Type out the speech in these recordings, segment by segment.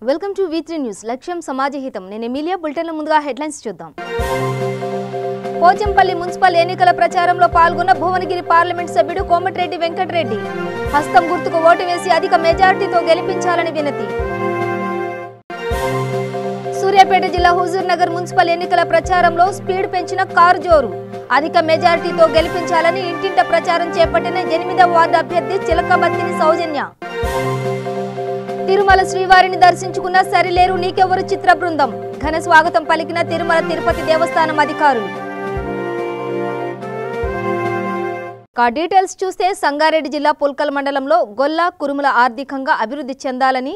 Welcome to V3 news. లక్ష్యం సమాజహితం. నేను Emilia. బులెటిన్ల ముందుగా హెడ్లైన్స్ చూద్దాం. పోచంపల్లి మున్సిపల్ ఎన్నికల ప్రచారంలో పాల్గొన్న భువనగిరి పార్లమెంట్ సభ్యుడు కోమటిరెడ్డి వెంకటరెడ్డి హస్తం గుర్తుకు ఓటు వేసి అధిక మెజార్టీతో గెలిపించాలని వినతి. సూర్యాపేట జిల్లా హుజూర్ నగర్ మున్సిపల్ ఎన్నికల ప్రచారంలో స్పీడ్ పెంచిన కారు జోరు. అధిక మెజార్టీతో గెలిపించాలని ఇంటింట ప్రచారం చేపట్టిన 8వ వార్డు అభ్యర్థి చిలకబత్తిని సౌజన్య. తిరుమల శ్రీవారిని దర్శించుకున్న సరిలేరు నీకెవరు చిత్ర బృందం. ఘన స్వాగతం పలికిన తిరుమల తిరుపతి దేవస్థానం అధికారులు. డీటెయిల్స్ చూస్తే సంగారెడ్డి జిల్లా పుల్కల్ మండలంలో గొల్ల కురుముల ఆర్థికంగా అభివృద్ధి చెందాలని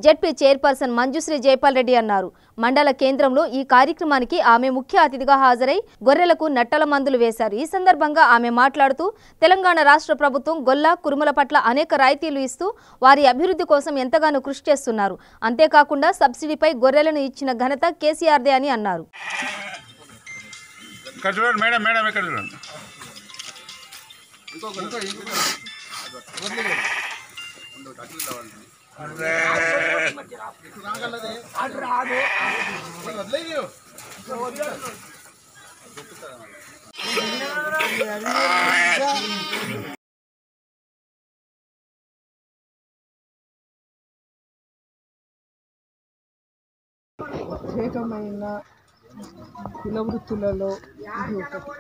జెడ్పీ చైర్పర్సన్ మంజుశ్రీ జైపాల్ రెడ్డి అన్నారు. మండల కేంద్రంలో ఈ కార్యక్రమానికి ఆమె ముఖ్య అతిథిగా హాజరై గొర్రెలకు నట్టల మందులు వేశారు. ఈ సందర్భంగా ఆమె మాట్లాడుతూ తెలంగాణ రాష్ట్ర ప్రభుత్వం గొల్ల కురుముల పట్ల అనేక రాయితీలు ఇస్తూ వారి అభివృద్ధి కోసం ఎంతగానో కృషి చేస్తున్నారు. అంతేకాకుండా సబ్సిడీపై గొర్రెలను ఇచ్చిన ఘనత కేసీఆర్దే అని అన్నారు. ప్రత్యేకమైన కుల వృత్తులలో ఇది ఒకటి.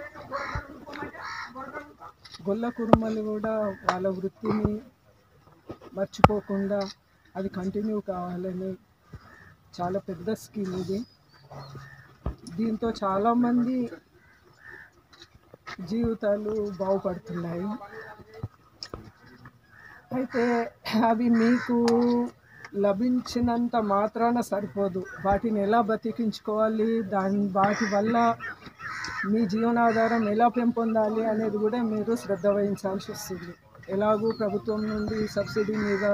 గొల్ల కురుమలు కూడా వాళ్ళ వృత్తిని మర్చిపోకుండా అది కంటిన్యూ కావాలని చాలా పెద్ద స్కీమ్ ఇది. దీంతో చాలామంది జీవితాలు బాగుపడుతున్నాయి. అయితే అవి మీకు లభించినంత మాత్రాన సరిపోదు. వాటిని ఎలా బతికించుకోవాలి, వాటి వల్ల మీ జీవనాధారం ఎలా పెంపొందాలి అనేది కూడా మీరు శ్రద్ధ వహించాల్సి వస్తుంది. ఎలాగూ ప్రభుత్వం నుండి సబ్సిడీ మీద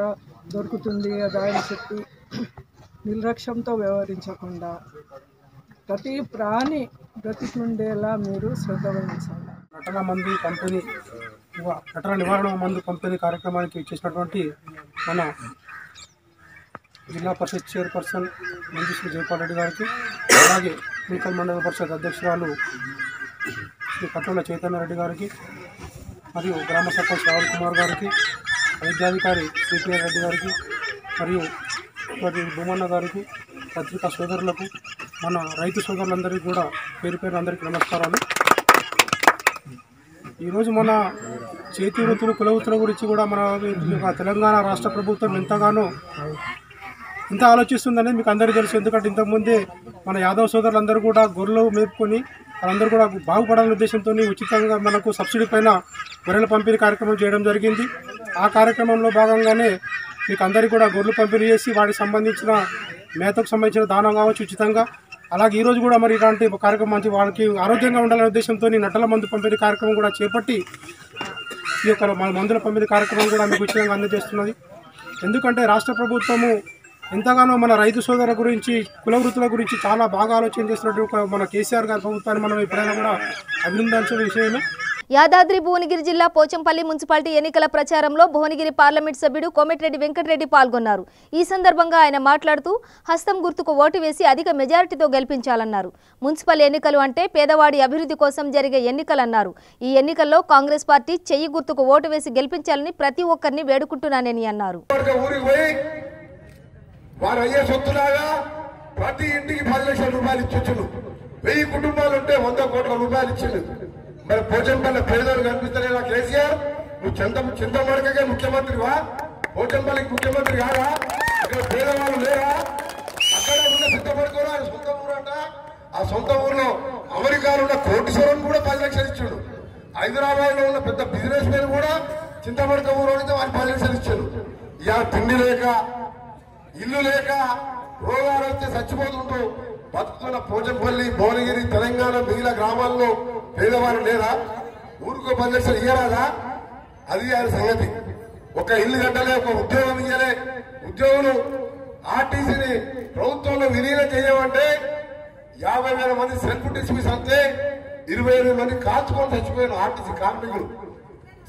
దొరుకుతుంది కదా అని చెప్పి నిర్లక్ష్యంతో వ్యవహరించకుండా ప్రతి ప్రాణి బ్రతికుండేలా మీరు శ్రద్ధ వహించాలి. నటన నివారణ మందు పంపిణీ కార్యక్రమానికి చేసినటువంటి మన జిల్లా పరిషత్ చైర్పర్సన్ మంజుశ్రీ జైపాల్ రెడ్డి గారికి, అలాగే పుల్కల్ మండల పరిషత్ అధ్యక్షురాలు శ్రీ కట్టోల చైతన్య రెడ్డి గారికి, మరియు గ్రామ సర్పంచ్ రాహుల్ కుమార్ గారికి, వైద్యాధికారి సిపిఆర్ రెడ్డి గారికి, మరియు భూమన్న గారికి, పత్రికా సోదరులకు, మన రైతు సోదరులందరికీ కూడా పేరు పేరు అందరికీ నమస్కారాలు. ఈరోజు మన చేతి వృత్తులు కుల వృత్తుల గురించి కూడా మన తెలంగాణ రాష్ట్ర ప్రభుత్వం ఎంతగానో ఇంత ఆలోచిస్తుందనేది మీకు అందరికీ తెలుసు. ఎందుకంటే ఇంతకుముందే మన యాదవ్ సోదరులందరూ కూడా గొర్రెలు మేపుకొని వాళ్ళందరూ కూడా బాగుపడాలనే ఉద్దేశంతో ఉచితంగా మనకు సబ్సిడీ పైన గొర్రెల పంపిణీ కార్యక్రమం చేయడం జరిగింది. ఆ కార్యక్రమంలో భాగంగానే మీకు అందరికీ కూడా గొర్రెలు పంపిణీ చేసి వాటికి సంబంధించిన మేతకు సంబంధించిన దానం కావచ్చు ఉచితంగా. అలాగే ఈరోజు కూడా మరి ఇలాంటి కార్యక్రమం వాళ్ళకి ఆరోగ్యంగా ఉండాలనే ఉద్దేశంతో నట్టల మందు పంపిణీ కార్యక్రమం కూడా చేపట్టి ఈ యొక్క మందుల పంపిణీ కార్యక్రమం కూడా మీకు ఉచితంగా అందజేస్తున్నది. ఎందుకంటే రాష్ట్ర ప్రభుత్వము ఎంతగానో మన రైతు సోదరుల గురించి కుల వృత్తుల గురించి చాలా బాగా ఆలోచన చేసినట్టు మన కేసీఆర్ గారి ప్రభుత్వాన్ని మనం ఎప్పుడైనా కూడా అభినందించిన విషయమే. యాదాద్రి భువనగిరి జిల్లా పోచంపల్లి మున్సిపాలిటీ ఎన్నికల ప్రచారంలో భువనగిరి పార్లమెంట్ సభ్యుడు కోమటిరెడ్డి వెంకటరెడ్డి పాల్గొన్నారు. ఈ సందర్భంగా ఆయన మాట్లాడుతూ హస్తం గుర్తుకు ఓటు వేసి అధిక మెజారిటీతో గెలిపించాలన్నారు. మున్సిపల్ ఎన్నికలు అంటే పేదవాడి అభివృద్ధి కోసం జరిగే ఎన్నికలన్నారు. ఈ ఎన్నికల్లో కాంగ్రెస్ పార్టీ చెయ్యి గుర్తుకు ఓటు వేసి గెలిపించాలని ప్రతి ఒక్కరిని వేడుకుంటున్నానని అన్నారు. వారు అయ్యే సొత్తులాగా ప్రతి ఇంటికి 10 లక్షల రూపాయలు ఇచ్చొచ్చును. 1000 కుటుంబాలు ఉంటే 100 కోట్ల రూపాయలు ఇచ్చిండు. మరి పోచంపల్లి పేదవాళ్ళు కనిపిస్తలేదా కేసీఆర్? నువ్వు చింతమడకకే ముఖ్యమంత్రివా? పోచంపల్లికి ముఖ్యమంత్రి కాదా? ఇక్కడ పేదవాళ్ళు లేరా? అక్కడ ఉన్న చింతమడకలో ఆయన సొంత ఊరు అంట. ఆ సొంత ఊర్లో అమెరికాలో ఉన్న కోటీశ్వరం కూడా 10 లక్షలు ఇచ్చాడు. హైదరాబాద్ లో ఉన్న పెద్ద బిజినెస్ మెన్ కూడా చింతమడక ఊరు అయితే వారికి 10 లక్షలు ఇచ్చాడు. ఇక తిండి లేక ఇల్లు లేక రోగాలు వచ్చి చచ్చిపోతుంటూ బతుకుతున్న పోచంపల్లి, భువనగిరి, తెలంగాణ మిగిలిన గ్రామాల్లో పేదవారు లేరా? ఊరుకో 10 లక్షలు ఇయ్యరాదా? అది ఆయన సంగతి. ఒక ఇల్లు కట్టలే, ఒక ఉద్యోగం ఇయ్యలే. ఉద్యోగులు ఆర్టీసీని ప్రభుత్వంలో విలీనం చేయమంటే 50,000 మంది సెల్ఫ్ డిస్మిస్ అంతే 28 మంది కాల్చుకొని చచ్చిపోయిన ఆర్టీసీ కార్మికులు.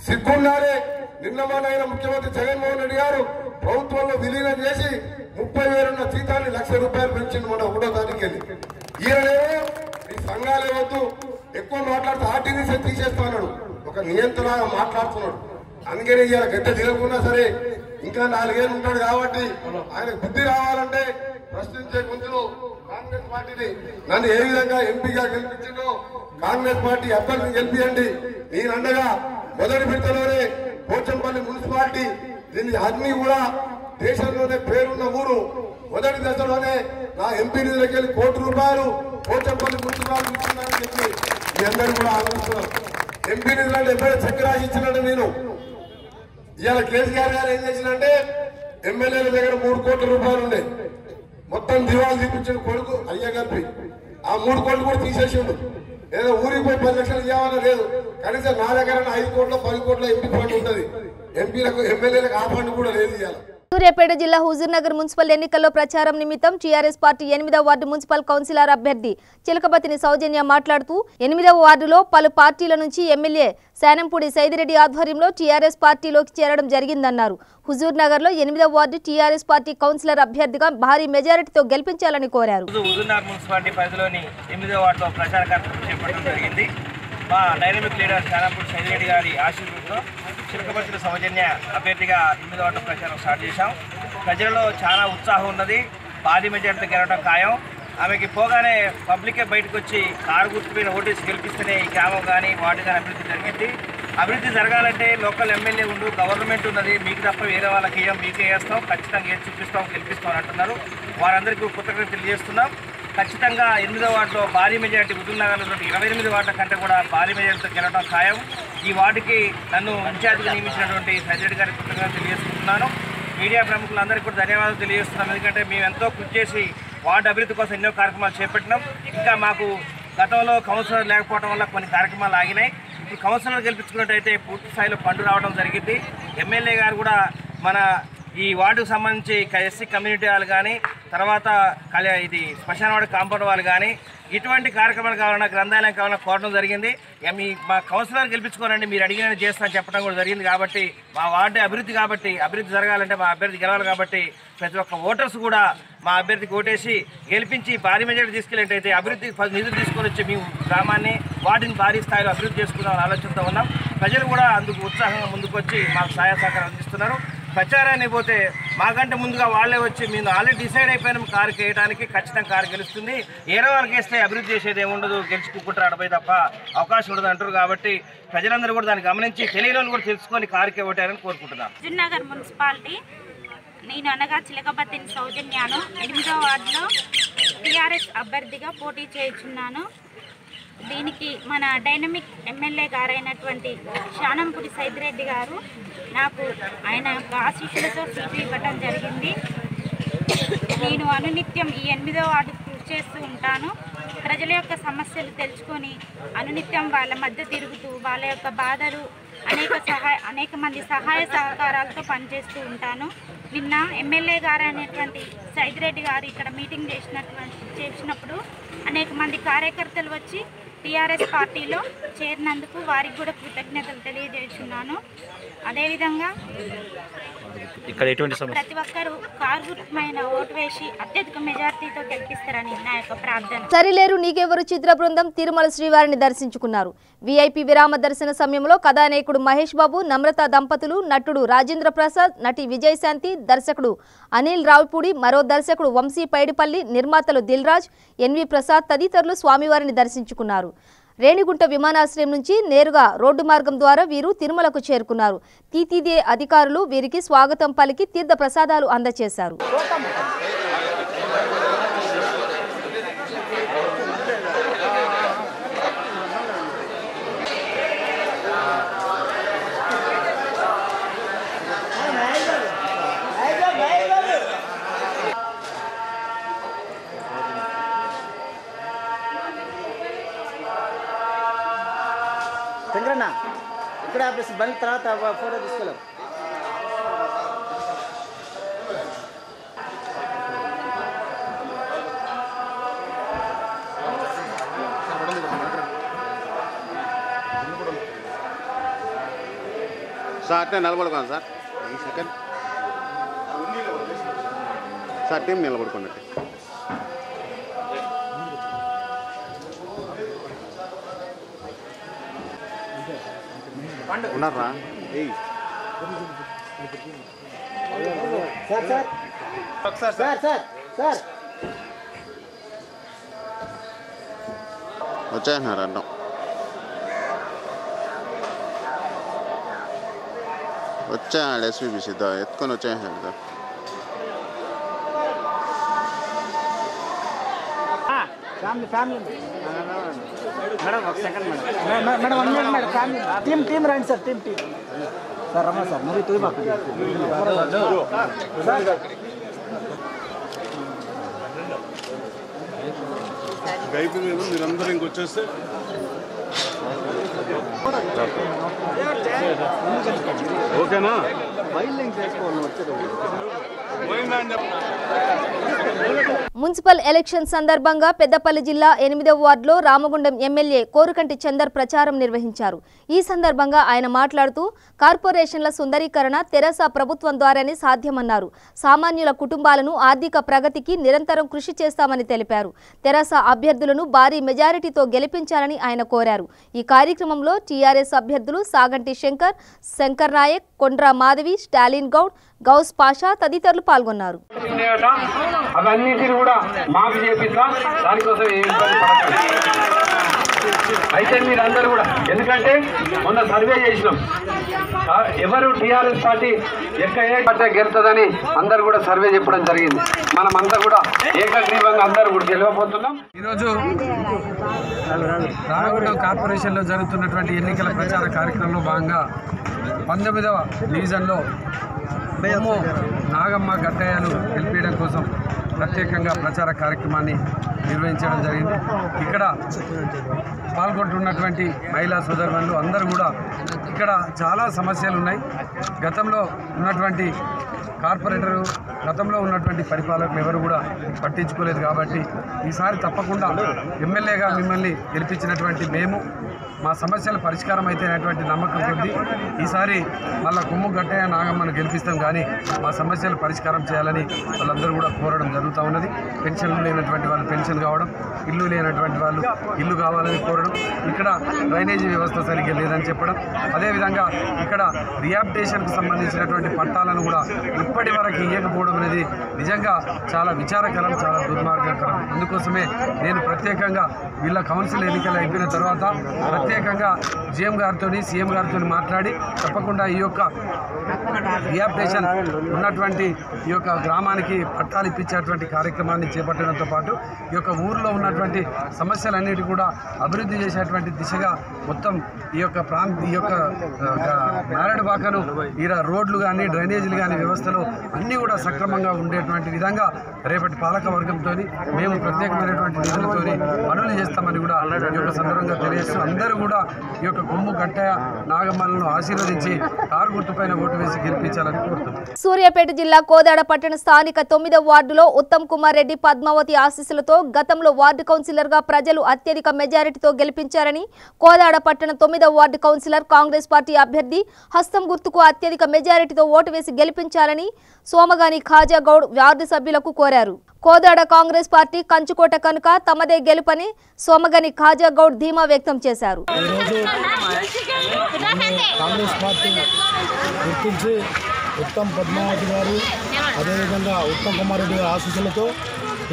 సిగ్గుండాలే. నిన్న మొన్న ముఖ్యమంత్రి జగన్మోహన్ రెడ్డి గారు ప్రభుత్వంలో విలీనం చేసి 30,000 జీతాలు రూపాయలు పెంచింది మన 1వ తారీఖు వెళ్ళి. ఈయననేమో ఈ సంఘాలే వద్దు ఎక్కువ మాట్లాడుతూ ఆర్టీసీ తీసేస్తున్నాడు, ఒక నియంత్రణగా మాట్లాడుతున్నాడు. అందుకని ఇవాళ గద్దె దిగకున్నా సరే ఇంకా 4 ఏళ్ళు ఉంటాడు కాబట్టి ఆయన బుద్ధి రావాలంటే ప్రశ్నించే గొంతులు కాంగ్రెస్ పార్టీని నన్ను ఏ విధంగా ఎంపీగా గెలిపించిందో కాంగ్రెస్ పార్టీ అభ్యర్థిని గెలిపియండి. నేనండగా మొదటి విడతలోనే పోచంపల్లి మున్సిపాలిటీ దీన్ని అన్ని కూడా దేశంలోనే పేరున్న ఊరు. మొదటి దశలోనే నా ఎంపీ నిధులకి వెళ్ళి ₹1 కోటి పోచంపల్లి మున్సిపాలిటీ ఇస్తున్నానని చెప్పి మీ అందరూ కూడా ఆలోచిస్తున్నారు. ఎంపీ నిధులంటే ఎప్పుడైనా చెక్ రాసి ఇచ్చినట్టు నేను ఇవాళ కేసీఆర్ గారు ఏం చేసిందంటే ఎమ్మెల్యేల దగ్గర ₹3 కోట్లు ఉండే మొత్తం దివాళు తీపించిన కొడుకు అయ్య కలిపి ఆ 3 కోట్లు కూడా తీసేసిండు. ఏదో ఊరికి పోయి 10 లక్షలు ఇవ్వాలని లేదు, కనీసం నా దగ్గర 5 కోట్ల 10 కోట్ల ఎంపీ ఫండ్ ఉంటుంది. ఎంపీలకు ఎమ్మెల్యేలకు ఆ ఫండ్ కూడా లేదు. ఇవాళ సూర్యాపేట జిల్లా హుజూర్నగర్ మున్సిపల్ ఎన్నికల్లో ప్రచారం నిమిత్తం టీఆర్ఎస్ పార్టీ 8వ వార్డు మున్సిపల్ కౌన్సిలర్ అభ్యర్థి చిలకబతిని సౌజన్య మాట్లాడుతూ 8వ వార్డులో పలు పార్టీల నుంచి ఎమ్మెల్యే శానంపూడి సైదిరెడ్డి ఆధ్వర్యంలో టీఆర్ఎస్ పార్టీలోకి చేరడం జరిగిందన్నారు. హుజూర్నగర్లో 8వ వార్డు టీఆర్ఎస్ పార్టీ కౌన్సిలర్ అభ్యర్థిగా భారీ మెజారిటీతో గెలిపించాలని కోరారు. హుజూర్నగర్ మున్సిపాలిటీ పరిధిలోని 8వ వార్డులో ప్రచార కార్యక్రమం చేపట్టడం జరిగింది. మా డైనమిక్ లీడర్ శానంపూడి సైదిరెడ్డి గారి ఆశీర్వాదంతో చిలకబతిని సౌజన్య అభ్యర్థిగా 8వ వార్డు ప్రచారం స్టార్ట్ చేశాం. ప్రజలలో చాలా ఉత్సాహం ఉన్నది, భారీ మెజార్టీతో గెలవడం ఖాయం. ఆమెకి పోగానే పబ్లికే బయటకు వచ్చి కారు గుర్తు మీద ఓటేసి గెలిపిస్తేనే ఈ గ్రామం కానీ వార్డు కానీ అభివృద్ధి జరిగింది. అభివృద్ధి జరగాలంటే లోకల్ ఎమ్మెల్యే ఉండు, గవర్నమెంట్ ఉన్నది, మీకు తప్ప వేరే వాళ్ళకి ఏం మీకే వేస్తాం, ఖచ్చితంగా ఏం చూపిస్తాం గెలిపిస్తాం అంటున్నారు. వారందరికీ కృతజ్ఞతలు తెలియజేస్తున్నాం. ఖచ్చితంగా 8వ వార్డులో భారీ మెజార్టీ, హుజూర్నగర్లో 28 వార్డుల కంటే కూడా భారీ మెజార్టీతో గెలవడం ఖాయం. ఈ వార్డుకి నన్ను ఇన్ఛార్జిగా నియమించినటువంటి సైదిరెడ్డి గారికి కృతజ్ఞతలు తెలియజేస్తున్నాను. మీడియా ప్రముఖులందరికీ కూడా ధన్యవాదాలు తెలియజేస్తున్నాం. ఎందుకంటే మేము ఎంతో కృషి చేసి వార్డు అభివృద్ధి కోసం ఎన్నో కార్యక్రమాలు చేపట్టినాం. ఇంకా మాకు గతంలో కౌన్సిలర్ లేకపోవడం వల్ల కొన్ని కార్యక్రమాలు ఆగినాయి. ఇప్పుడు కౌన్సిలర్ గెలిపించుకున్నట్టయితే పూర్తి స్థాయిలో ఫండ్ రావడం జరిగింది. ఎమ్మెల్యే గారు కూడా మన ఈ వార్డుకు సంబంధించి ఎస్సీ కమ్యూనిటీ వాళ్ళు కానీ, తర్వాత ఇది శ్మశానవాడ కాంపౌండ్ వాళ్ళు కానీ ఇటువంటి కార్యక్రమాలు కావాలన్నా, గ్రంథాలయం కావాలన్నా కోరడం జరిగింది. మా కౌన్సిలర్ గెలిపించుకోనండి, మీరు అడిగిన చేస్తానని చెప్పడం కూడా జరిగింది. కాబట్టి మా వార్డు అభివృద్ధి కాబట్టి, అభివృద్ధి జరగాలంటే మా అభ్యర్థి గెలవాలి కాబట్టి ప్రతి ఒక్క ఓటర్స్ కూడా మా అభ్యర్థికి ఓటేసి గెలిపించి భారీ మెజారిటీ తీసుకెళ్ళేటైతే అభివృద్ధికి నిధులు తీసుకొని వచ్చి మేము గ్రామాన్ని వార్డుని భారీ స్థాయిలో అభివృద్ధి చేసుకుందామని ఆలోచనతో ఉన్నాం. ప్రజలు కూడా అందుకు ఉత్సాహంగా ముందుకొచ్చి మాకు సహాయ సహకారం అందిస్తున్నారు. ప్రచారాన్ని పోతే మాకంటే ముందుగా వాళ్ళే వచ్చి మేము ఆల్రెడీ డిసైడ్ అయిపోయినాం కారు వేయడానికి, ఖచ్చితంగా కారు గెలుస్తుంది, ఏరో వాళ్ళకి వేస్తే అభివృద్ధి చేసేది ఏముండదు, గెలుచుకుంటారు అడపోయి తప్ప అవకాశం ఉండదు అంటారు. కాబట్టి ప్రజలందరూ కూడా దాన్ని గమనించి తెలియని కూడా తెలుసుకొని కారుకే ఓటారని కోరుకుంటున్నాను. హుజూర్నగర్ మున్సిపాలిటీ నేను అనగా చిలకబతిని సౌజన్యాను 8వ వార్డులో టీఆర్ఎస్ అభ్యర్థిగా పోటీ చేయుచున్నాను. దీనికి మన డైనమిక్ ఎమ్మెల్యే గారైనటువంటి శానంపూడి సైదిరెడ్డి గారు నాకు ఆయన ఆశీస్సులతో సీటు ఇవ్వడం జరిగింది. నేను అనునిత్యం ఈ 8వ వార్డు కృషి చేస్తూ ఉంటాను. ప్రజల యొక్క సమస్యలు తెలుసుకొని అనునిత్యం వాళ్ళ మధ్య తిరుగుతూ వాళ్ళ యొక్క బాధలు అనేక మంది సహాయ సహకారాలతో పనిచేస్తూ ఉంటాను. నిన్న ఎమ్మెల్యే గారు అనేటువంటి సైదిరెడ్డి గారు ఇక్కడ మీటింగ్ చేసినప్పుడు అనేక మంది కార్యకర్తలు వచ్చి టీఆర్ఎస్ పార్టీలో చేరినందుకు వారికి కూడా కృతజ్ఞతలు తెలియజేస్తున్నాను. అదేవిధంగా ప్రతి ఒక్కరూ కారు గుర్తుమైన ఓటు వేసి అత్యధిక మెజార్టీతో గెలిపిస్తారని నా యొక్క ప్రార్థన. సరిలేరు నీకెవరు చిత్ర బృందం తిరుమల శ్రీవారిని దర్శించుకున్నారు. వీఐపీ విరామ దర్శన సమయంలో కథానాయకుడు మహేష్ బాబు, నమ్రత దంపతులు, నటుడు రాజేంద్ర ప్రసాద్, నటి విజయశాంతి, దర్శకుడు అనిల్ రావుపూడి, మరో దర్శకుడు వంశీ పైడిపల్లి, నిర్మాతలు దిల్ రాజ్, ఎన్వి ప్రసాద్ తదితరులు స్వామివారిని దర్శించుకున్నారు. రేణిగుంట విమానాశ్రయం నుంచి నేరుగా రోడ్డు మార్గం ద్వారా వీరు తిరుమలకు చేరుకున్నారు. టీటీడీ అధికారులు వీరికి స్వాగతం పలికి తీర్థ ప్రసాదాలు అందజేశారు. చంద్రన్న ఇక్కడ బండి తర్వాత ఫోటో తీసుకోలేం. సార్ అట్నే నిలబడుకోండి సార్. ఈ సెకండ్ సార్ టీం నిలబడుకోండి. ఉన్నారా? సార్ సార్ ఒకసారి సార్ సార్ సార్ వచ్చేసినారు అడ్డం. వచ్చాడు ఎస్వీబీ సిద్ధ ఎత్తుకొని వచ్చేసినాడు కదా. ఫ్యామిలీ ఫ్యామిలీ మేడం ఒక second madam madam 1 minute madam family team రండి సార్ టీం సార్ రమ్మా సార్ మూవీ తూ మాకు అయిపోయింది కదా, మీరందరూ ఇంకొచ్చేస్తే ఓకేనా? మున్సిపల్ ఎలక్షన్ సందర్భంగా పెద్దపల్లి జిల్లా 8వ వార్డులో రామగుండం ఎమ్మెల్యే కోరుకంటి చందర్ ప్రచారం నిర్వహించారు. ఈ సందర్భంగా ఆయన మాట్లాడుతూ కార్పొరేషన్ల సుందరీకరణ తెరాస ప్రభుత్వం ద్వారానే సాధ్యమన్నారు. సామాన్యుల కుటుంబాలను ఆర్థిక ప్రగతికి నిరంతరం కృషి చేస్తామని తెలిపారు. తెరాస అభ్యర్థులను భారీ మెజారిటీతో గెలిపించాలని ఆయన కోరారు. ఈ కార్యక్రమంలో టీఆర్ఎస్ అభ్యర్థులు సాగంటి శంకర్, శంకర్ నాయక్, కొండ్రా మాధవి, స్టాలిన్ గౌడ్, గౌస్ పాషా తదితరులు పాల్గొన్నారు. అవన్నింటిని కూడా మాఫీ చేపిస్తా, దానికోసం అయితే మీరందరూ కూడా, ఎందుకంటే మొన్న సర్వే చేసినాం, ఎవరు టీఆర్ఎస్ పార్టీ ఎక్కడ గెలుతుందని అందరు కూడా సర్వే చెప్పడం జరిగింది. మనం అంతా కూడా ఏకగ్రీవంగా అందరూ కూడా గెలవబోతున్నాం. ఈరోజు రామగుండం కార్పొరేషన్లో జరుగుతున్నటువంటి ఎన్నికల ప్రచార కార్యక్రమంలో భాగంగా 19వ డివిజన్లో మేము నాగమ్మ గట్టయ్యను గెలిపించడం కోసం ప్రత్యేకంగా ప్రచార కార్యక్రమాన్ని నిర్వహించడం జరిగింది. ఇక్కడ పాల్గొంటున్నటువంటి మహిళా సోదరులు అందరూ కూడా ఇక్కడ చాలా సమస్యలు ఉన్నాయి. గతంలో ఉన్నటువంటి కార్పొరేటరు, గతంలో ఉన్నటువంటి పరిపాలకులు ఎవరు కూడా పట్టించుకోలేదు. కాబట్టి ఈసారి తప్పకుండా ఎమ్మెల్యేగా మిమ్మల్ని గెలిపించినటువంటి మేము మా సమస్యల పరిష్కారం అయితే అనేటువంటి నమ్మకం కొద్దీ ఈసారి మళ్ళీ కొమ్ము గట్టయ్య నాగమ్మను గెలిపిస్తాం, కానీ మా సమస్యలు పరిష్కారం చేయాలని వాళ్ళందరూ కూడా కోరడం జరుగుతూ ఉన్నది. పెన్షన్లు లేనటువంటి వాళ్ళు పెన్షన్ కావడం, ఇల్లు లేనటువంటి వాళ్ళు ఇల్లు కావాలని కోరడం, ఇక్కడ డ్రైనేజీ వ్యవస్థ సరిగ్గా లేదని చెప్పడం, అదేవిధంగా ఇక్కడ రిహాబిటేషన్కు సంబంధించినటువంటి పట్టాలను కూడా ఇప్పటి వరకు ఇవ్వకపోవడం అనేది నిజంగా చాలా విచారకరం, చాలా దుర్మార్గకరం. అందుకోసమే నేను ప్రత్యేకంగా వీళ్ళ కౌన్సిల్ ఎన్నికలు అయిపోయిన తర్వాత ప్రత్యేకంగా జీఎం గారితో, సీఎం గారితో మాట్లాడి తప్పకుండా ఈ యొక్క రిహాబిటేషన్ ఉన్నటువంటి ఈ యొక్క గ్రామానికి పట్టాలు ఇప్పించేటువంటి కార్యక్రమాన్ని చేపట్టడంతో పాటు ఈ యొక్క ఊరిలో ఉన్నటువంటి సమస్యలన్నిటి కూడా అభివృద్ధి చేసేటువంటి దిశగా మొత్తం ఈ యొక్క మేరడుబాకను ఈ రోడ్లు కానీ డ్రైనేజీలు కానీ వ్యవస్థలు అన్నీ కూడా సక్రమంగా ఉండేటువంటి విధంగా రేపటి పాలక వర్గంతో మేము ప్రత్యేకమైనటువంటి నిధులతో పనులు చేస్తామని కూడా ఈ యొక్క సందర్భంగా తెలియజేస్తూ అందరూ కూడా ఈ యొక్క కొమ్ము గట్టయ్య నాగమ్మలను ఆశీర్వదించి కారు గుర్తుపైన ఓటు వేసి గెలిపించాలని కోరుతున్నాం. సూర్యాపేట జిల్లా కోదాడ పట్టణ స్థానిక 9వ వార్డులో ఉత్తమ్ కుమార్ రెడ్డి పద్మావతి ఆశీస్సులతో గతంలో వార్డు కౌన్సిలర్ గా ప్రజలు అత్యధిక మెజారిటీతో గెలిపించారని కోదాడ పట్టణ 9వ వార్డు కౌన్సిలర్ కాంగ్రెస్ పార్టీ అభ్యర్థి హస్తం గుర్తుకు అత్యధిక మెజారిటీతో ఓటు వేసి గెలిపించాలని సోమగాని ఖాజా గౌడ్ వార్డు సభ్యులకు కోరారు. కోదాడ కాంగ్రెస్ పార్టీ కంచుకోట కనుక తమదే గెలుపని సోమగని ఖాజా గౌడ్ ధీమా వ్యక్తం చేశారు. కాంగ్రెస్ పార్టీ గుర్తించి ఉత్తమ్ పద్మావతి గారు అదేవిధంగా ఉత్తమ్ కుమార్ రెడ్డి గారి ఆశీస్సులతో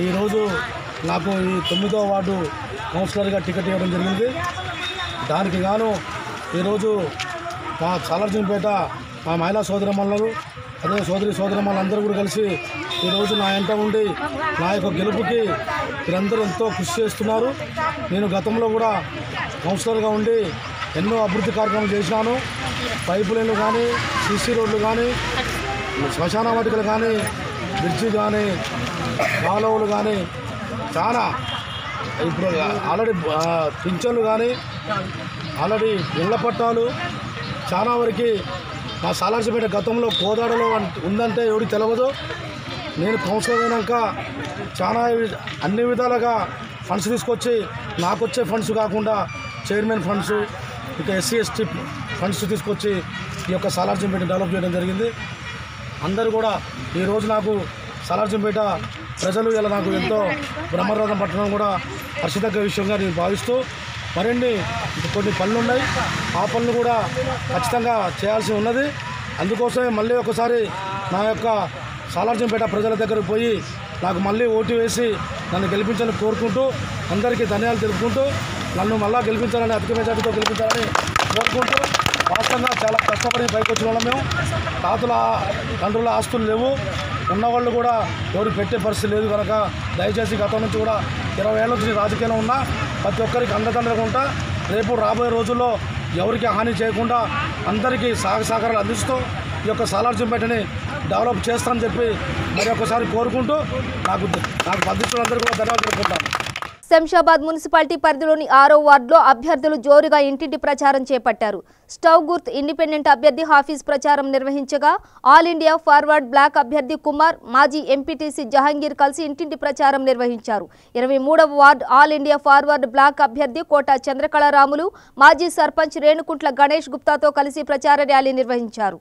ఈరోజు నాకు ఈ 9వ వార్డు కౌన్సిలర్గా టికెట్ ఇవ్వడం జరిగింది. దానికి గాను ఈరోజు మా సాలార్జునపేట మా మహిళా సోదరమ్మలు, అదే సోదరమ్మలందరూ కూడా కలిసి ఈరోజు నా వెంట ఉండి నా యొక్క గెలుపుకి వీరందరూ ఎంతో కృషి చేస్తున్నారు. నేను గతంలో కూడా కౌన్సిలర్గా ఉండి ఎన్నో అభివృద్ధి కార్యక్రమాలు చేసినాను. పైపు లైన్లు కానీ, సీసీ రోడ్లు కానీ, శ్మశాన వాటికలు కానీ, బ్రిడ్జి కానీ, కాలువలు కానీ, చాలా ఇప్పుడు ఆల్రెడీ పింఛన్లు కానీ, ఆల్రెడీ ఇళ్ల పట్టాలు చాలా వరకు మా సాలార్జునపేట గతంలో కోదాడలో ఉందంటే ఎవరికి తెలియదు. నేను కౌన్సిలర్ అయినాక చాలా అన్ని విధాలుగా ఫండ్స్ తీసుకొచ్చి నాకు వచ్చే ఫండ్స్ కాకుండా చైర్మన్ ఫండ్స్, ఇంకా ఎస్సీ ఎస్టీ ఫండ్స్ తీసుకొచ్చి ఈ యొక్క సాలార్జునపేట డెవలప్ చేయడం జరిగింది. అందరూ కూడా ఈరోజు నాకు సాలార్జంపేట ప్రజలు ఇలా నాకు ఎంతో బ్రహ్మరథం పట్టడం కూడా హర్షదగ్గ విషయంగా నేను భావిస్తూ మరిన్ని కొన్ని పనులు ఉన్నాయి, ఆ పనులు కూడా ఖచ్చితంగా చేయాల్సి ఉన్నది. అందుకోసమే మళ్ళీ ఒకసారి నా యొక్క సాలార్జంపేట ప్రజల దగ్గరకు పోయి నాకు మళ్ళీ ఓటు వేసి నన్ను గెలిపించాలని కోరుకుంటూ అందరికీ ధన్యవాదాలు తెలుపుకుంటూ నన్ను మళ్ళా గెలిపించాలని అధిక మెజార్టీతో గెలిపించాలని కోరుకుంటూ వాస్తవంగా చాలా కష్టపడి పైకి వచ్చిన వాళ్ళం మేము. తాతల తండ్రుల ఆస్తులు లేవు, ఉన్నవాళ్ళు కూడా ఎవరు పెట్టే పరిస్థితి లేదు కనుక దయచేసి గతం నుంచి కూడా 20 ఏళ్ళ నుంచి రాజకీయంలో ఉన్నా ప్రతి ఒక్కరికి అండదండగా ఉంటా. రేపు రాబోయే రోజుల్లో ఎవరికి హాని చేయకుండా అందరికీ సహకారాలు అందిస్తూ ఈ యొక్క సాలార్జంపేటని డెవలప్ చేస్తానని చెప్పి మరి ఒకసారి కోరుకుంటూ నాకు బంధిస్తులందరూ కూడా ధన్యవాదాలు తెలుపుకుంటాను. శంషాబాద్ మున్సిపాలిటీ పరిధిలోని 6వ వార్డులో అభ్యర్థులు జోరుగా ఇంటింటి ప్రచారం చేపట్టారు. స్టవ్ గుర్త్ ఇండిపెండెంట్ అభ్యర్థి హాఫీజ్ ప్రచారం నిర్వహించగా ఆల్ ఇండియా ఫార్వర్డ్ బ్లాక్ అభ్యర్థి కుమార్, మాజీ ఎంపీటీసీ జహంగీర్ కలిసి ఇంటింటి ప్రచారం నిర్వహించారు. 23వ ward all India forward block అభ్యర్థి కోట చంద్రకళారాములు, మాజీ సర్పంచ్ రేణుకుంట్ల గణేష్ గుప్తాతో కలిసి ప్రచార ర్యాలీ నిర్వహించారు.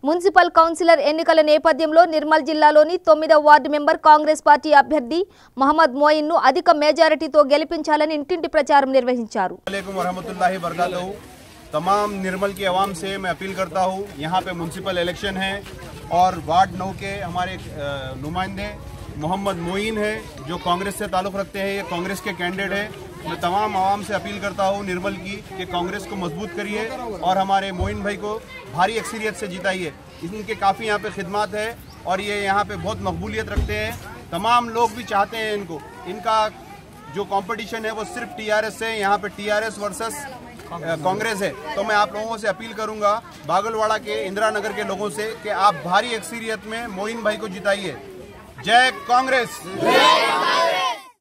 మున్సిపల్ కౌన్సిలర్ ఎన్నికల నేపథ్యంలో నిర్మల్ జిల్లాలోని 9వ వార్డు మెంబర్ కాంగ్రెస్ పార్టీ అభ్యర్థి మహమ్మద్ మోయిన్ ను అధిక మెజారిటీతో గెలిపించాలని ఇంటింటి ప్రచారం నిర్వహించారు. तमाम निर्मल की आवाम से मैं अपील करता हूँ, यहाँ पे म्यूनसिपल इलेक्शन है और वार्ड 9 के हमारे नुमाइंदे मोहम्मद मोइन है जो कांग्रेस से ताल्लुक़ रखते हैं, ये कांग्रेस के कैंडिडेट है। मैं तमाम आवाम से अपील करता हूँ निर्मल की कि कांग्रेस को मजबूत करिए और हमारे मोइन भाई को भारी अक्सरियत से जिताइए। इनके काफ़ी यहाँ पे खिदमत है और ये यहाँ पे बहुत मकबूलियत रखते हैं। तमाम लोग भी चाहते हैं इनका जो कंपटीशन है वो सिर्फ टीआरएस से, यहाँ पे टीआरएस वर्सेस कांग्रेस है। तो मैं आप लोगों से अपील करूंगा बागलवाड़ा के इंदिरा नगर के लोगों से कि आप भारी अक्सरियत में मोइन भाई को जिताइए। जय कांग्रेस।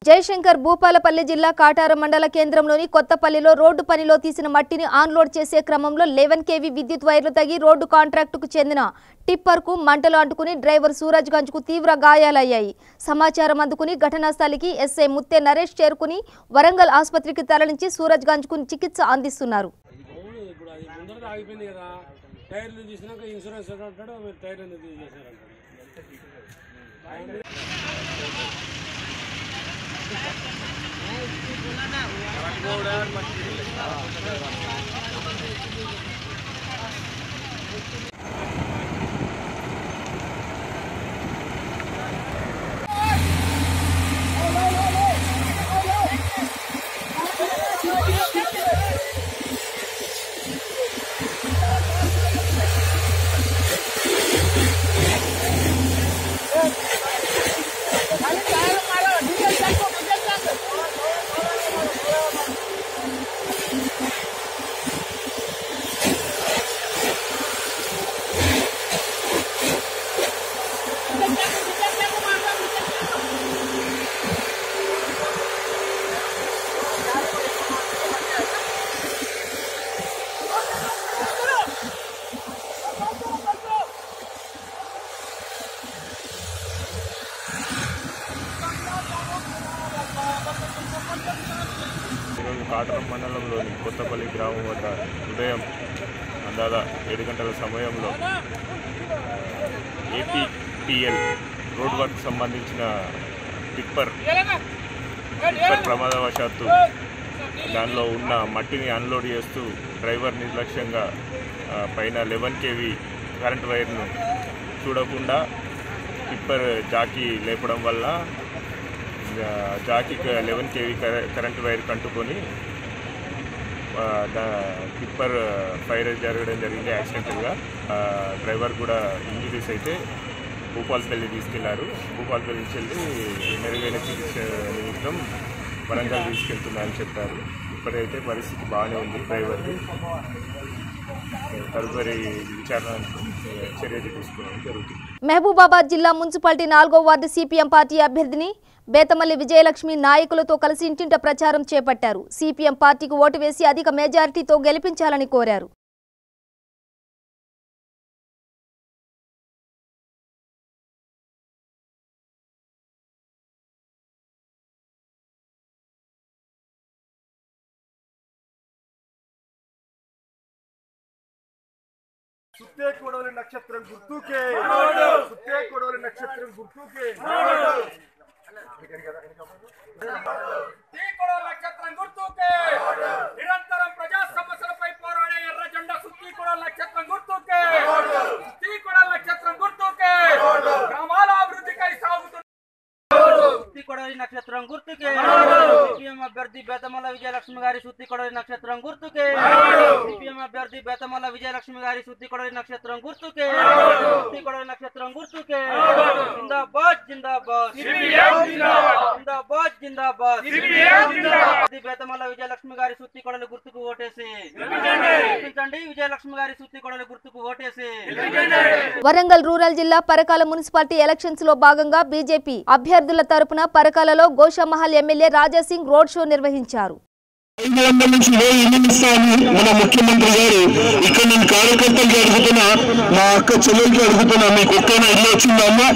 జయశంకర్ భూపాలపల్లి జిల్లా కాటారం మండల కేంద్రంలోని కొత్తపల్లిలో రోడ్డు పనిలో తీసిన మట్టిని ఆన్లోడ్ చేసే క్రమంలో 11 kV విద్యుత్ వైర్లు తగి రోడ్డు కాంట్రాక్టుకు చెందిన టిప్పర్కు మంటలు అంటుకుని డ్రైవర్ సూరజ్ గంజ్కు తీవ్ర గాయాలయ్యాయి. సమాచారం అందుకుని ఘటనా స్థలికి ఎస్ఐ ముత్తే నరేష్ చేరుకుని వరంగల్ ఆసుపత్రికి తరలించి సూరజ్ గంజ్కు చికిత్స అందిస్తున్నారు. మండలంలోని కొత్తపల్లి గ్రామం వద్ద ఉదయం అందాజ 7 గంటల సమయంలో ఏపీటీఎల్ రోడ్ వర్క్ సంబంధించిన టిప్పర్ ప్రమాదవశాత్తు దానిలో ఉన్న మట్టిని అన్లోడ్ చేస్తూ డ్రైవర్ నిర్లక్ష్యంగా పైన 11 kV కరెంట్ వైర్ను చూడకుండా టిప్పర్ జాకీ లేపడం వల్ల జాకీకి 11 kV కరెంట్ వైర్ కంటుకొని టిప్పర్ ఫైర్ జరగడం జరిగింది యాక్సిడెంటల్గా. డ్రైవర్ కూడా ఇంజురీస్ అయితే భూపాలపల్లి తీసుకెళ్లారు. భూపాలపల్లి నుంచి వెళ్ళి మెరుగైన చికిత్స నిమిత్తం వరంగల్ తీసుకెళ్తున్నారని చెప్పారు. ఇప్పుడైతే పరిస్థితి బాగానే ఉంది డ్రైవర్ది. తదుపరి విచారణ చర్యలు తీసుకోవడం జరుగుతుంది. మహబూబాబాద్ జిల్లా మున్సిపాలిటీ 4వ వార్డు సిపిఎం పార్టీ అభ్యర్థిని బేతమల్లి విజయలక్ష్మి నాయకులతో కలిసి ఇంటింట ప్రచారం చేపట్టారు. సిపిఎం పార్టీకి ఓటు వేసి అధిక మెజారిటీతో గెలిపించాలని కోరారు. सुत्ते कोडवली नक्षत्रम गुर्तुके सुत्ते कोडवली नक्षत्रम गुर्तुके नक्षत्रम गुर्तुके निरंतरम प्रजा समस्यలపై పోరాడే ఎర్ర జెండా సుత్తి కోడల నక్షత్రం గుర్తుకే సుత్తి కోడల నక్షత్రం గుర్తుకే గ్రామాల అభివృద్ధికై సాగుతున్న సుత్తి కోడలి నక్షత్రం గుర్తుకే సిపిఎం అభ్యర్థి బేతమల్ల విజయలక్ష్మి గారి సుత్తి కోడలి నక్షత్రం గుర్తుకే సిపిఎం అభ్యర్థి బేతమల్ల విజయలక్ష్మి గారి సుత్తి కోడలి నక్షత్రం గుర్తుకే సుత్తి కోడలి నక్షత్రం గుర్తుకే జిందాబాద్ జిందాబాద్ సిపిఎం జిందాబాద్ జిందాబాద్ సిపిఎం జిందాబాద్ బేతమల్ల విజయలక్ష్మి గారి సుత్తి కోడలి గుర్తుకు ఓటేసి గెలిపించండి విజయలక్ష్మి గారి సుత్తి కోడలి గుర్తుకు ఓటేసి వరంగల్ రూరల్ జిల్లా పరకాల మున్సిపాలిటీ ఎలక్షన్స్ లో భాగంగా బీజేపీ అభ్యర్థుల తరపున పరకాలలో Goshamahal MLA Raja Singh road show నిర్వహించారు. మన ముఖ్యమంత్రి గారు ఇక్కడ నేను కార్యకర్తలకి అడుగుతున్నా, మా అక్క చెల్లెలకి అడుగుతున్నా, మీకు ఒక్కైనా ఇల్లు వచ్చిందా అమ్మా?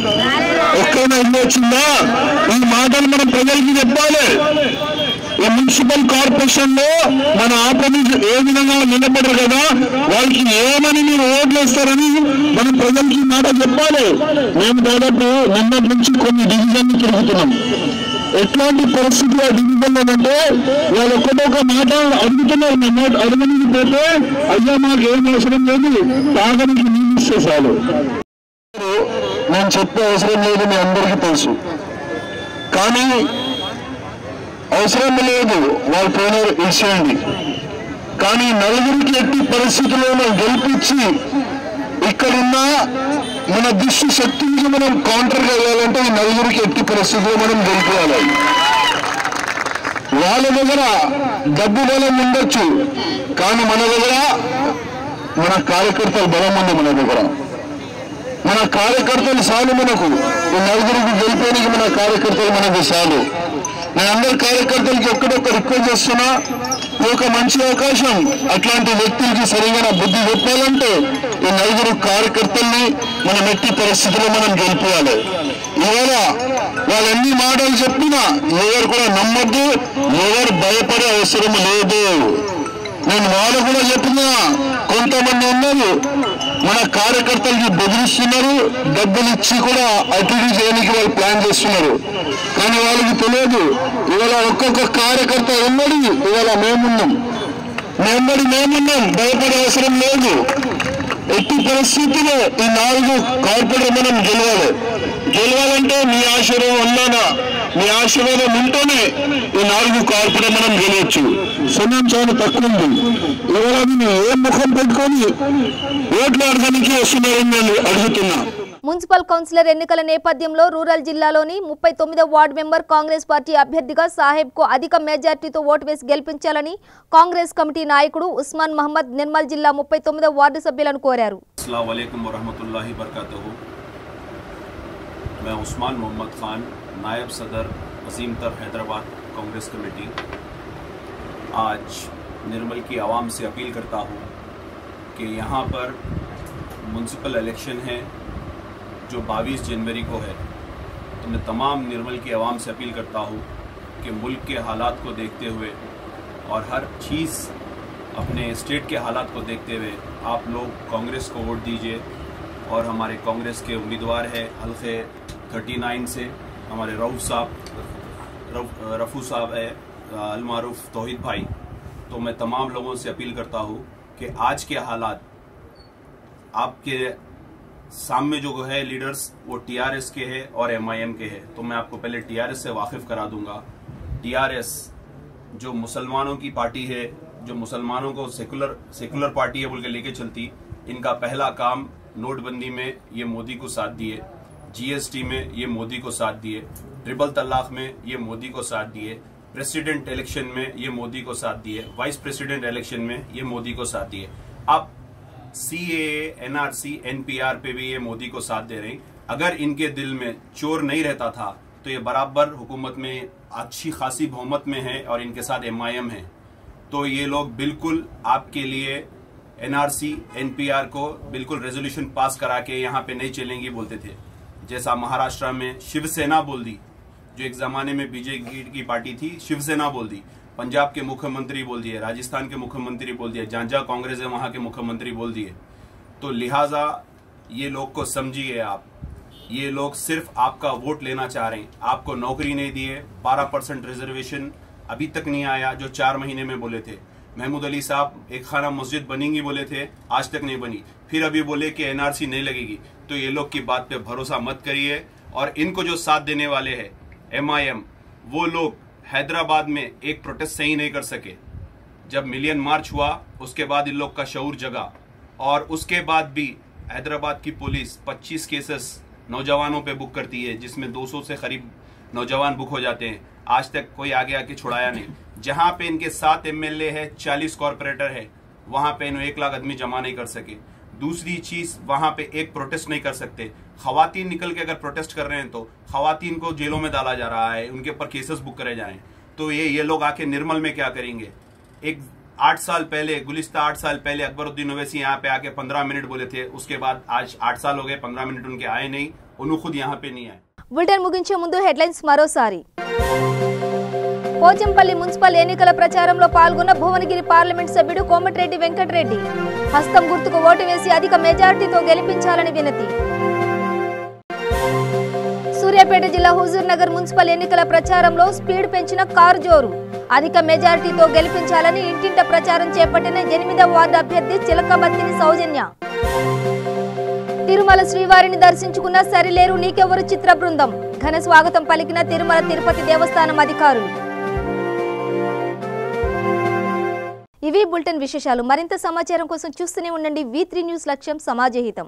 ఒక్కైనా ఇల్లు వచ్చిందా? ఈ మాటలు మనం ప్రజలకి చెప్పాలి. ఈ మున్సిపల్ కార్పొరేషన్ లో మన ఆపరేషన్ ఏ విధంగా నిలబడరు కదా, వాళ్ళకి ఏమని మీరు ఓట్లు వేస్తారని మనం ప్రజలకి మాట చెప్పాలి. మేము దాదాపు నిన్నటి నుంచి కొన్ని డివిజన్లు తిరుగుతున్నాం. ఎట్లాంటి పరిస్థితి ఆ డివిజన్లో అంటే వాళ్ళు ఒక్కొక్క మాట అడుగుతున్నారు. మేము అడగనికి పోతే అయ్యా మాకు ఏం అవసరం లేదు, తాగడానికి నీళ్ళు ఇస్తే చాలు. నేను చెప్పే అవసరం లేదు, మీ అందరికీ తెలుసు. కానీ అవసరం లేదు, వాళ్ళు పోయినారు ఇచ్చేయండి. కానీ నలుగురికి ఎట్టి పరిస్థితుల్లో మనం గెలిపించి ఇక్కడున్న మన దుష్ట శక్తికి మనం కౌంటర్గా వెళ్ళాలంటే ఈ నలుగురికి ఎట్టి పరిస్థితుల్లో మనం గెలిపించాలి. వాళ్ళ దగ్గర డబ్బు బలం ఉండొచ్చు, కానీ మన దగ్గర మన కార్యకర్తల బలం ఉంది. మన కార్యకర్తలు చాలు మనకు. ఈ నలుగురికి గెలిపేందుకు మన కార్యకర్తలు మనకు చాలు. నేను అందరి కార్యకర్తలకి ఒక్కడొక్క రిక్వెస్ట్ చేస్తున్నా, ఒక మంచి అవకాశం అట్లాంటి వ్యక్తులకి సరిగా బుద్ధి చెప్పాలంటే ఈ నలుగురు కార్యకర్తల్ని మనం ఎట్టి పరిస్థితుల్లో మనం గెలిపించాలి. ఇవాళ వాళ్ళు ఎన్ని మాటలు చెప్పినా ఎవరు కూడా నమ్మద్దు, ఎవరు భయపడే అవసరం లేదు. నేను వాళ్ళు కూడా చెప్పినా కొంతమంది ఉన్నారు మన కార్యకర్తలకి బెదిరిస్తున్నారు, డబ్బులు ఇచ్చి కూడా అటు చేయడానికి వాళ్ళు ప్లాన్ చేస్తున్నారు. కానీ వాళ్ళకి తెలియదు ఇవాళ ఒక్కొక్క కార్యకర్త ఎన్నడి ఇవాళ మేమున్నాం, భయపడే అవసరం లేదు. ఎట్టి పరిస్థితిలో ఈ 4 కార్పొరేటర్ మనం గెలవాలంటే మీ ఆశీర్వాదం ఉన్నానా, మీ ఆశీర్వాదం ఉంటేనే ఈ 4 కార్పొరేటర్ మనం గెలవచ్చు. సమయం చాలా తక్కువ ఉంది. ఇవాళ ఏ ముఖం పెట్టుకొని ఓట్లు అడగడానికి వస్తున్నారని నేను అడుగుతున్నా. మున్సిపల్ కౌన్సిలర్ ఎన్నికల నేపథ్యంలో రూరల్ జిల్లాలోని 39వ వార్డు మెంబర్ కాంగ్రెస్ పార్టీ అభ్యర్థిగా సాహెబ్కు అధిక మెజార్టీతో ఓటు వేసి గెలిపించాలని కాంగ్రెస్ కమిటీ నాయకుడు ఉస్మాన్ మహమ్మద్ నిర్మల్ జిల్లా 39వ వార్డు సభ్యులను కోరారు. अस्सलाम वालेकुम वरहमतुल्लाहि वबरकातुहू। मैं उस्मान मोहम्मद खान, नायब सदर अजीम तर हैदराबाद कांग्रेस कमेटी, आज निर्मल की आवाम से अपील करता हूँ कि यहाँ पर म्यूनसिपल इलेक्शन है जो 22 जनवरी को है। तो मैं तमाम निर्मल की आवाम से अपील करता हूँ कि मुल्क के हालात को देखते हुए और हर चीज़ अपने स्टेट के हालात को देखते हुए आप लोग कांग्रेस को वोट दीजिए। और हमारे कांग्रेस के उम्मीदवार है हल्के 39 से हमारे रफू साहब है, अलमारूफ तौहीद भाई। तो मैं तमाम लोगों से अपील करता हूँ कि आज के हालात आपके सामने जो है लीडर्स वो टीआरएस के हैं और एमआईएम के हैं। तो मैं आपको पहले टीआरएस से वाकिफ करा दूंगा। टीआरएस जो मुसलमानों की पार्टी है, जो मुसलमानों को सेकुलर पार्टी है बोल के लेके चलती, इनका पहला काम नोटबंदी में ये मोदी को साथ दिए, जीएसटी में ये मोदी को साथ दिए, ट्रिपल तलाक में ये मोदी को साथ दिए, प्रेसिडेंट इलेक्शन में ये मोदी को साथ दिए, वाइस प्रेसिडेंट इलेक्शन में ये मोदी को साथ दिए। अब सीएए, एनआरसी, एनपीआर पे भी ये मोदी को साथ दे रहे हैं। अगर इनके दिल में चोर नहीं रहता था तो ये बराबर हुकूमत में अच्छी खासी बहुमत में है और इनके साथ एमआईएम है। तो ये लोग बिल्कुल आपके लिए एनआरसी, एनपीआर को बिल्कुल रेजोल्यूशन पास करा के यहाँ पे नहीं चलेंगी बोलते थे। जैसा महाराष्ट्र में शिवसेना बोल दी, जो एक जमाने में बीजेपी की पार्टी थी, शिवसेना बोल दी। पंजाब के मुख्यमंत्री बोल दिए, राजस्थान के मुख्यमंत्री बोल दिए, जहाँ कांग्रेस है वहां के मुख्यमंत्री बोल दिए। तो लिहाजा ये लोग को समझिए आप, ये लोग सिर्फ आपका वोट लेना चाह रहे हैं। आपको नौकरी नहीं दिए, 12% रिजर्वेशन अभी तक नहीं आया जो 4 महीने में बोले थे। महमूद अली साहब एक खाना मस्जिद बनेंगी बोले थे, आज तक नहीं बनी। फिर अभी बोले कि एनआरसी नहीं लगेगी। तो ये लोग की बात पे भरोसा मत करिए। और इनको जो साथ देने वाले हैं एमआईएम, वो लोग हैदराबाद में एक प्रोटेस्ट सही नहीं कर सके। जब मिलियन मार्च हुआ उसके बाद इन लोग का शऊर जगा, और उसके बाद भी हैदराबाद की पुलिस 25 केसेस नौजवानों पे बुक करती है, जिसमें 200 से करीब नौजवान बुक हो जाते हैं। आज तक कोई आगे आके छुड़ाया नहीं। जहां पे इनके 7 एमएलए है, 40 कॉर्पोरेटर है, वहां पे इन्हें 1 लाख आदमी जमा नहीं कर सके। दूसरी चीज, वहां पे एक प्रोटेस्ट नहीं कर सकते। खवातीन निकल के अगर प्रोटेस्ट कर रहे हैं तो खवातीन को जेलों में डाला जा रहा है, उनके ऊपर केसेस बुक करे जा रहे हैं। तो ये लोग आके निर्मल में क्या करेंगे? एक 8 साल पहले, गुलिस्ता 8 साल पहले अकबरुद्दीन ओवैसी यहाँ पे आके 15 मिनट बोले थे। उसके बाद आज 8 साल हो गए, 15 मिनट उनके आए नहीं, उन्होंने खुद यहाँ पे नहीं आए। బులెటిన్ ముగించే ముందు హెడ్లైన్స్ మరోసారి. పోచంపల్లి మున్సిపల్ ఎన్నికల ప్రచారంలో పాల్గొన్న భువనగిరి పార్లమెంట్ సభ్యుడు కోమటిరెడ్డి వెంకటరెడ్డి హస్తం గుర్తుకు ఓటు వేసి అధిక మెజారిటీతో గెలిపించాలని వినతి. సూర్యాపేట జిల్లా హుజూర్ నగర్ మున్సిపల్ ఎన్నికల ప్రచారంలో స్పీడ్ పెంచిన కారు జోరు. అధిక మెజారిటీతో గెలిపించాలని ఇంటింట ప్రచారం చేపట్టిన 8వ వార్డు అభ్యర్థి చిలకబత్తిని సౌజన్య. తిరుమల శ్రీవారిని దర్శించుకున్న సరిలేరు నీకెవరు చిత్ర బృందం. ఘన స్వాగతం పలికిన తిరుమల తిరుపతి దేవస్థానం అధికారులు. ఇవి బులెటిన్ విశేషాలు. మరింత సమాచారం కోసం చూస్తూనే ఉండండి V3 న్యూస్. లక్ష్యం సమాజహితం.